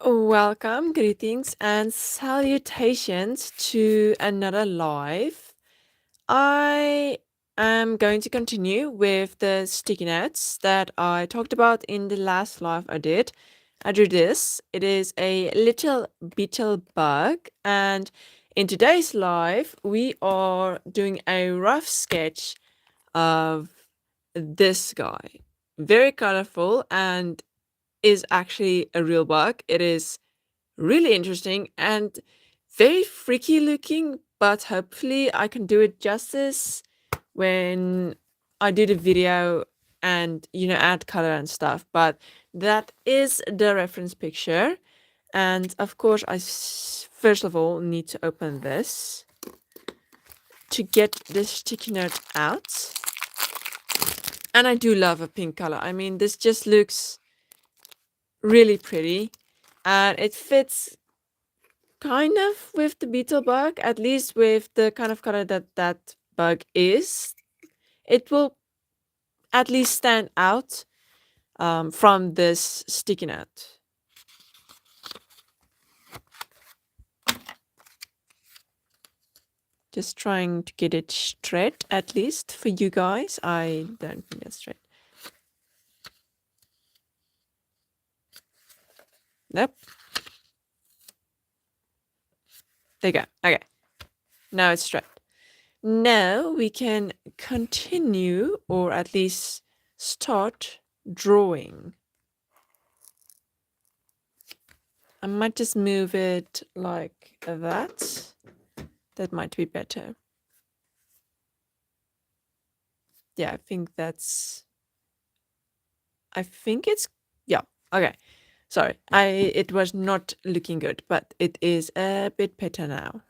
Welcome, greetings, and salutations to another live. I am going to continue with the sticky notes that I talked about in the last live I did. I drew this. It is a little beetle bug, and in today's live, we are doing a rough sketch of this guy. Very colorful and is actually a real bug. It is really interesting and very freaky looking, but hopefully I can do it justice when I do the video and add color and stuff. But that is the reference picture. And of course, first of all need to open this to get the sticky note out. And I do love a pink color. I mean, this just looks really pretty and it fits kind of with the beetle bug, at least with the kind of color that bug is. It will at least stand out from this sticky note. Just trying to get it straight, at least for you guys. I don't think that's straight. Nope. There you go. Okay. Now it's straight. Now we can continue, or at least start drawing. I might just move it like that. That might be better. Yeah, I think it's yeah, okay. Sorry, it was not looking good, but it is a bit better now.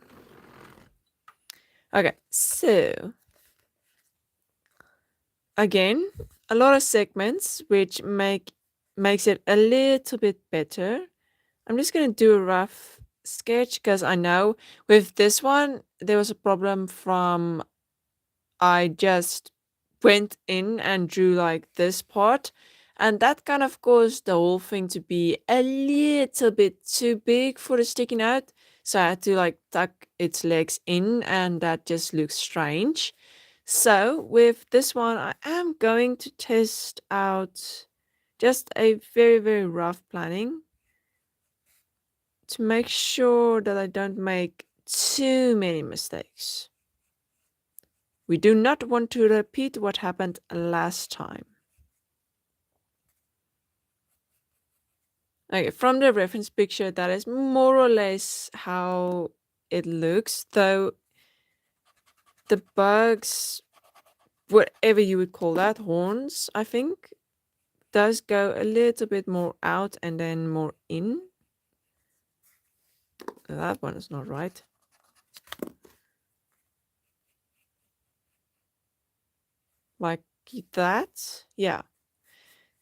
Okay, so again, a lot of segments which makes it a little bit better. I'm just gonna do a rough sketch because I know with this one there was a problem from I just went in and drew like this part, and that kind of caused the whole thing to be a little bit too big for the sticky note. So I had to like tuck its legs in, and that just looks strange. So with this one, I am going to test out just a very, very rough planning to make sure that I don't make too many mistakes. We do not want to repeat what happened last time. Okay, from the reference picture, that is more or less how it looks, though the bugs, whatever you would call that, horns, I think, does go a little bit more out and then more in. That one is not right. Like that, yeah.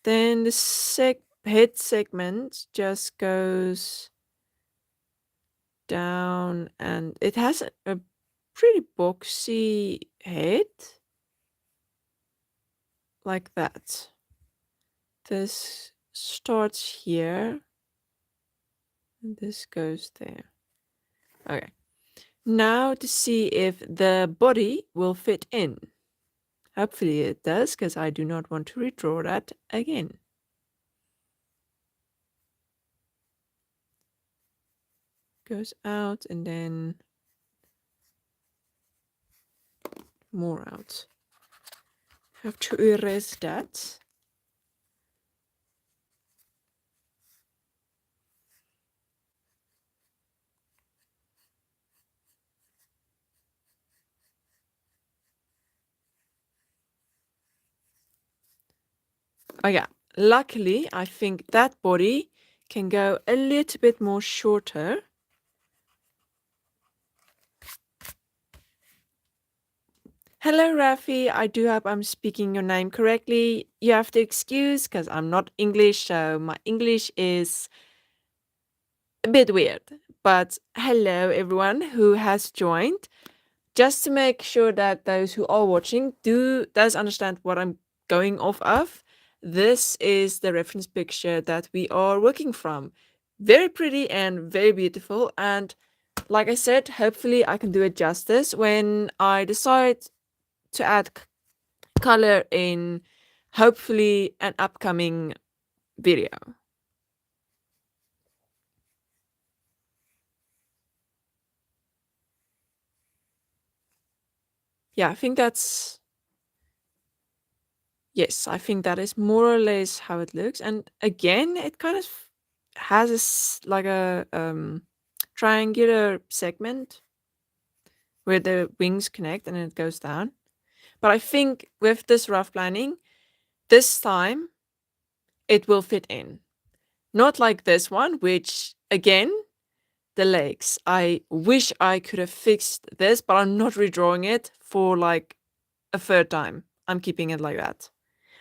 Then the head segment just goes down, and it has a pretty boxy head. Like that. This starts here. And this goes there. Okay. Now to see if the body will fit in. Hopefully it does, because I do not want to redraw that again. Goes out and then more out. Have to erase that. Oh yeah, luckily I think that body can go a little bit more shorter. Hello, Rafi. I do hope I'm speaking your name correctly. You have to excuse because I'm not English, so my English is a bit weird. But hello, everyone who has joined. Just to make sure that those who are watching does understand what I'm going off of, this is the reference picture that we are working from. very pretty and very beautiful. And like I said, hopefully I can do it justice when I decide to add color in hopefully an upcoming video. Yeah, I think that's yes, I think that is more or less how it looks. And again, it kind of has like a triangular segment where the wings connect and then it goes down. But I think with this rough planning, this time it will fit in. Not like this one, which again, the legs. I wish I could have fixed this, but I'm not redrawing it for like a third time. I'm keeping it like that.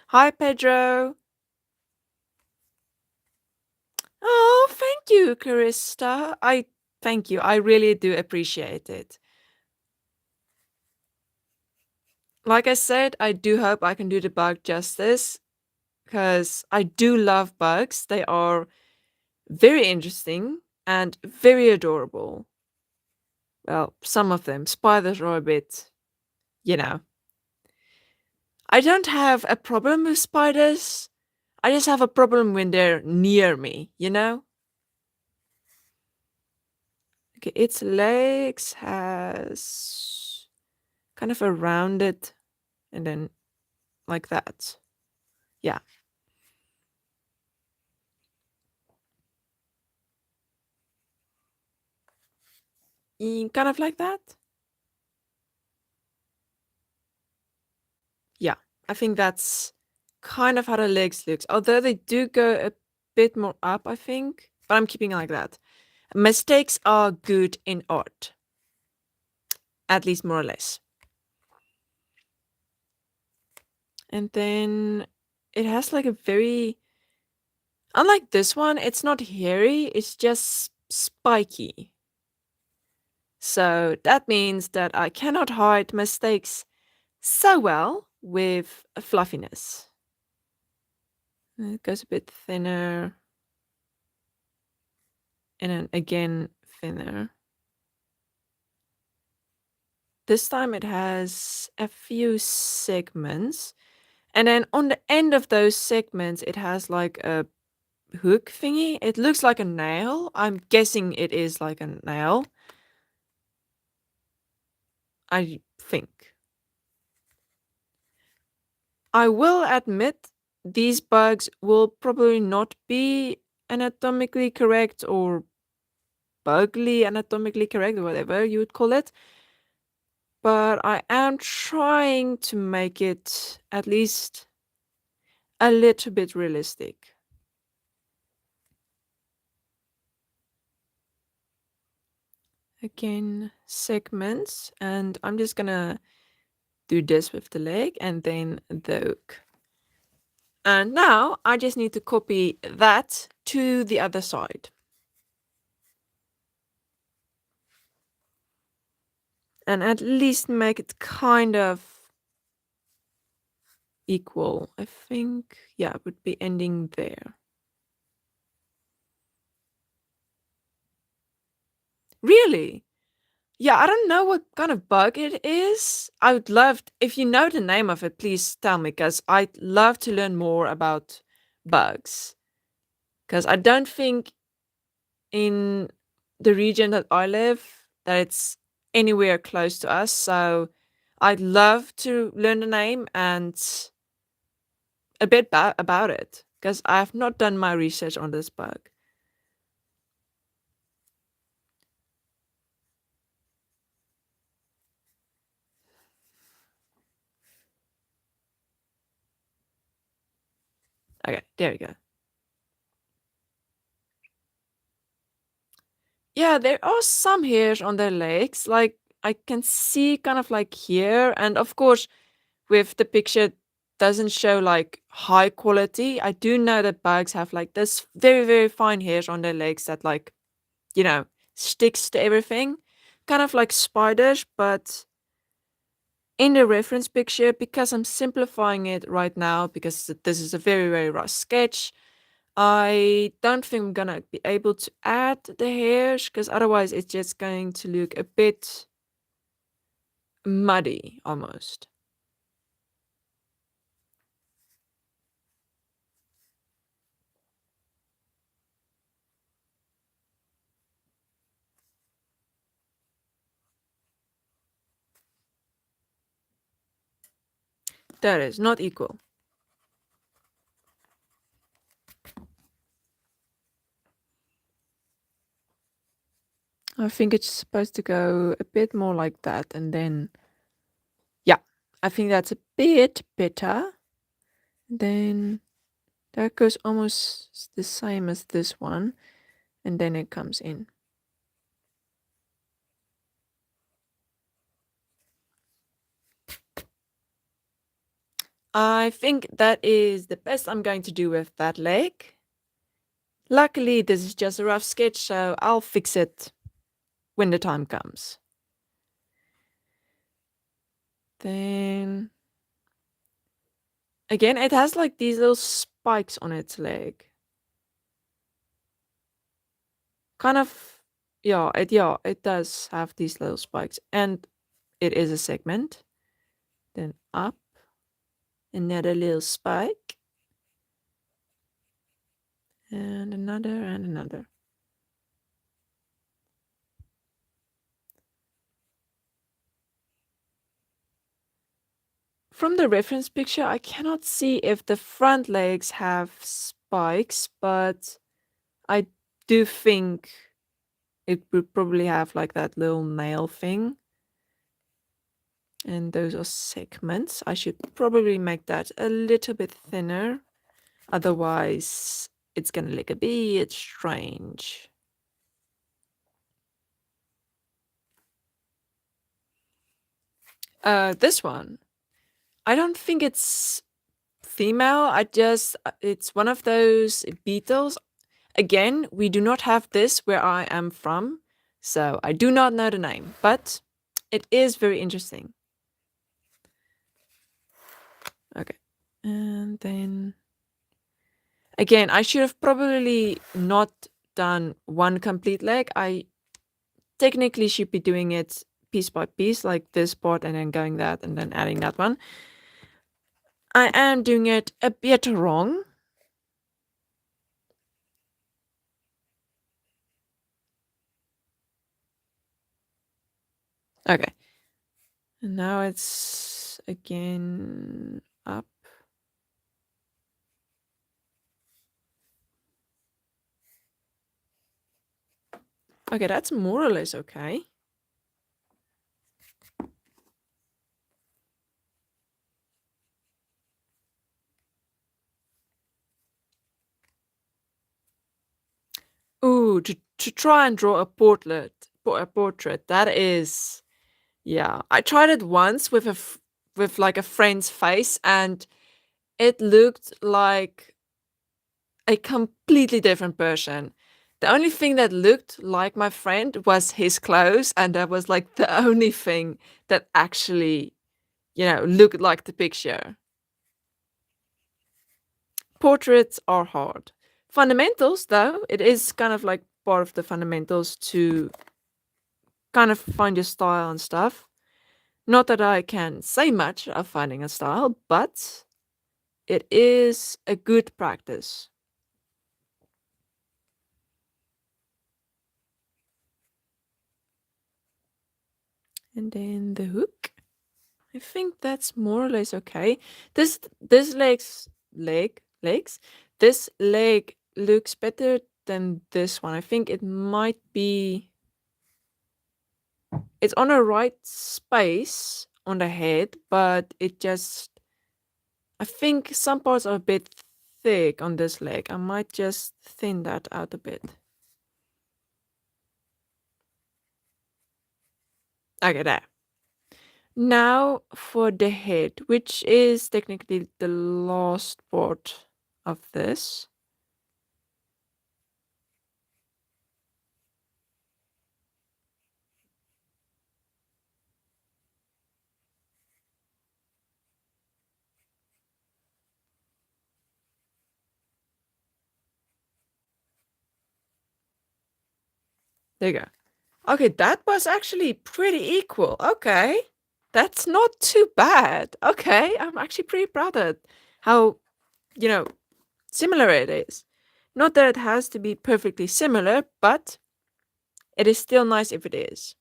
Hi, Pedro. Oh, thank you, Carista. I thank you. I really do appreciate it. Like I said, I do hope I can do the bug justice because I do love bugs. They are very interesting and very adorable. Well, some of them. Spiders are a bit, you know. I don't have a problem with spiders. I just have a problem when they're near me, you know? Okay, its legs has kind of a rounded and then like that. Yeah. Kind of like that. Yeah, I think that's kind of how the legs looks. Although they do go a bit more up, I think. But I'm keeping it like that. Mistakes are good in art. At least more or less. And then it has like a very unlike this one, it's not hairy, it's just spiky. So that means that I cannot hide mistakes so well with fluffiness. It goes a bit thinner. And then again thinner. This time it has a few segments. And then on the end of those segments, it has like a hook thingy. It looks like a nail. I'm guessing it is like a nail. I think. I will admit these bugs will probably not be anatomically correct or bugly anatomically correct, or whatever you would call it. But I am trying to make it at least a little bit realistic. Again, segments, and I'm just gonna do this with the leg and then the hook. And now I just need to copy that to the other side. And at least make it kind of equal. I think, yeah, it would be ending there. Really? Yeah, I don't know what kind of bug it is. I would love, if you know the name of it, please tell me, because I'd love to learn more about bugs. Because I don't think in the region that I live that it's anywhere close to us. So I'd love to learn the name and a bit about it, because I have not done my research on this bug. Okay, there we go. Yeah, there are some hairs on their legs. Like I can see kind of like here, and of course, with the picture doesn't show like high quality. I do know that bugs have like this very, very fine hairs on their legs that like, you know, sticks to everything. Kind of like spiders, but in the reference picture, because I'm simplifying it right now, because this is a very, very rough sketch, I don't think I'm gonna be able to add the hairs because otherwise it's just going to look a bit muddy almost. That is not equal. I think it's supposed to go a bit more like that, and then, yeah, I think that's a bit better. Then that goes almost the same as this one, and then it comes in. I think that is the best I'm going to do with that leg. Luckily, this is just a rough sketch, so I'll fix it when the time comes. Then again, it has like these little spikes on its leg. Kind of, it does have these little spikes, and it is a segment. Then up, another little spike, and another, and another. From the reference picture, I cannot see if the front legs have spikes, but I do think it would probably have like that little nail thing. And those are segments. I should probably make that a little bit thinner. Otherwise, it's gonna look a bit strange. This one. I don't think it's female. It's one of those beetles. Again, we do not have this where I am from, so I do not know the name, but it is very interesting. Okay. And then again, I should have probably not done one complete leg. I technically should be doing it piece by piece, like this part and then going that and then adding that one. I am doing it a bit wrong. Okay. And now it's again up. Okay, that's more or less okay. Ooh, to try and draw a portrait, that is, yeah. I tried it once with with like a friend's face, and it looked like a completely different person. The only thing that looked like my friend was his clothes, and that was like the only thing that actually, looked like the picture. Portraits are hard. Fundamentals, though, it is kind of like part of the fundamentals to kind of find your style and stuff. Not that I can say much of finding a style, but it is a good practice. And then the hook. I think that's more or less okay. This this leg looks better than this one. I think it might be it's on a right space on the head, but I think some parts are a bit thick on this leg. I might just thin that out a bit. Okay, there. Now for the head, which is technically the last part of this. There you go. Okay, that was actually pretty equal. Okay. That's not too bad. Okay, I'm actually pretty proud of how, you know, similar it is. Not that it has to be perfectly similar, but it is still nice if it is.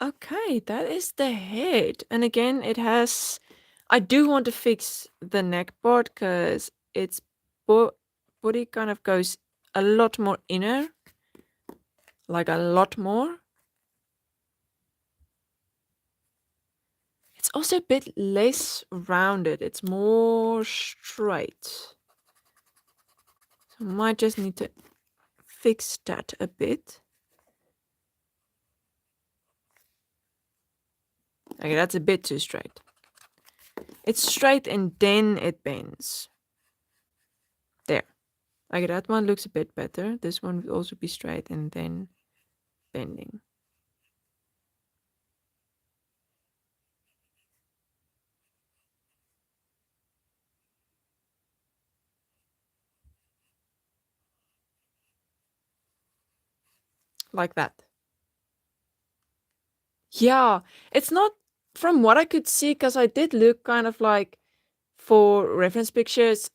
Okay, that is the head. And again, it has. I do want to fix the neck part because its body kind of goes a lot more inner, like a lot more. It's also a bit less rounded. It's more straight. So I might just need to fix that a bit. Okay, that's a bit too straight. It's straight and then it bends. There. Okay, that one looks a bit better. This one would also be straight and then bending. Like that. Yeah, it's not from what I could see, because I did look kind of like for reference pictures.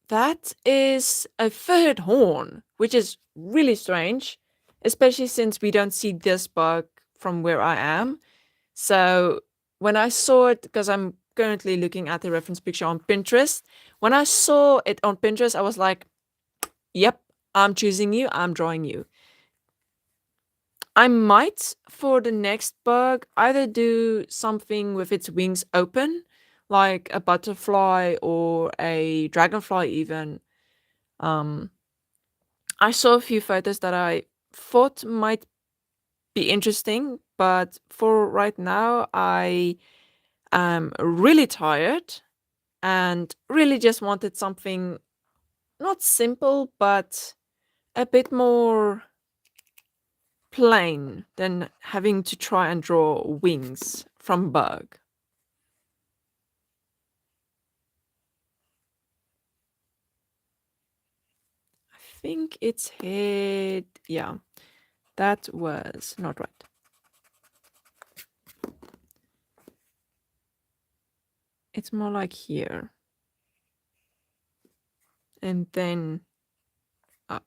That is a third horn, which is really strange, especially since we don't see this bug from where I am. So when I saw it, because I'm currently looking at the reference picture on Pinterest, when I saw it on Pinterest, I was like, yep, I'm choosing you, I'm drawing you. I might, for the next bug, either do something with its wings open, like a butterfly or a dragonfly even. Um, I saw a few photos that I thought might be interesting, but for right now, I am really tired and really just wanted something not simple, but a bit more plain than having to try and draw wings from bug. I think its head, yeah, that was not right. It's more like here. And then up.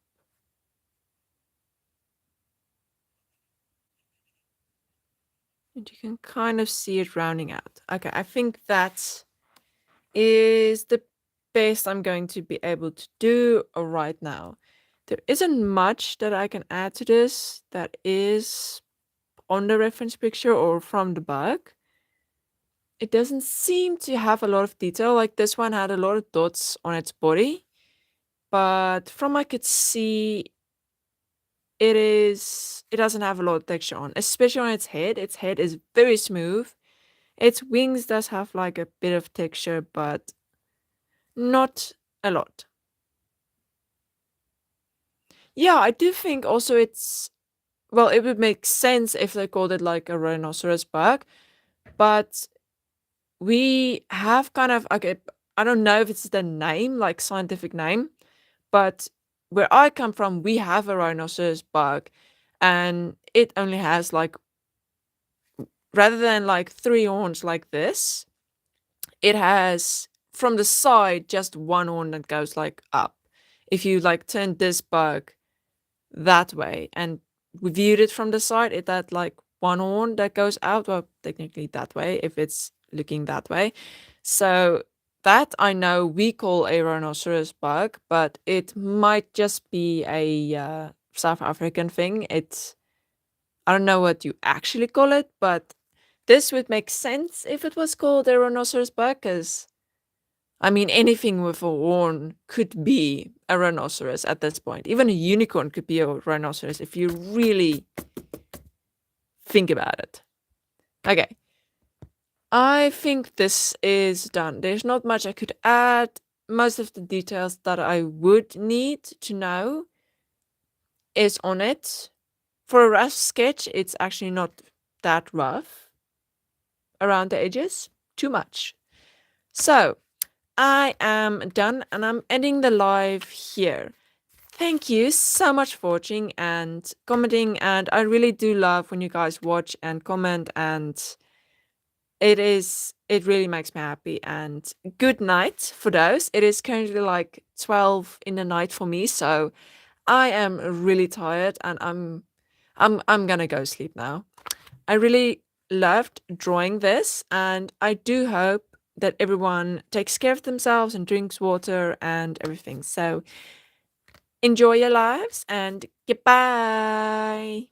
And you can kind of see it rounding out. Okay, I think that is the best I'm going to be able to do right now. There isn't much that I can add to this that is on the reference picture or from the bug. It doesn't seem to have a lot of detail. Like this one had a lot of dots on its body, but from I could see, it doesn't have a lot of texture on, especially on its head. Its head is very smooth. Its wings does have like a bit of texture, but not a lot. Yeah, I do think also it's, well, it would make sense if they called it like a rhinoceros bug, but we have kind of, okay, I don't know if it's the name, like scientific name, but where I come from, we have a rhinoceros bug, and it only has like, rather than like three horns like this, it has from the side just one horn that goes like up. If you like turn this bug that way and we viewed it from the side, it had like one horn that goes out. Well, technically that way if it's looking that way. So that I know we call a rhinoceros bug, but it might just be a South African thing. It's, I don't know what you actually call it, but this would make sense if it was called a rhinoceros bug, because I mean, anything with a horn could be a rhinoceros at this point. Even a unicorn could be a rhinoceros if you really think about it. Okay. I think this is done. There's not much I could add. Most of the details that I would need to know is on it. For a rough sketch, it's actually not that rough around the edges. Too much. So, I am done and I'm ending the live here. Thank you so much for watching and commenting, and I really do love when you guys watch and comment, and it really makes me happy. And good night for those. It is currently like 12 in the night for me, so I am really tired and I'm gonna go sleep now. I really loved drawing this, and I do hope that everyone takes care of themselves and drinks water and everything. So enjoy your lives and goodbye.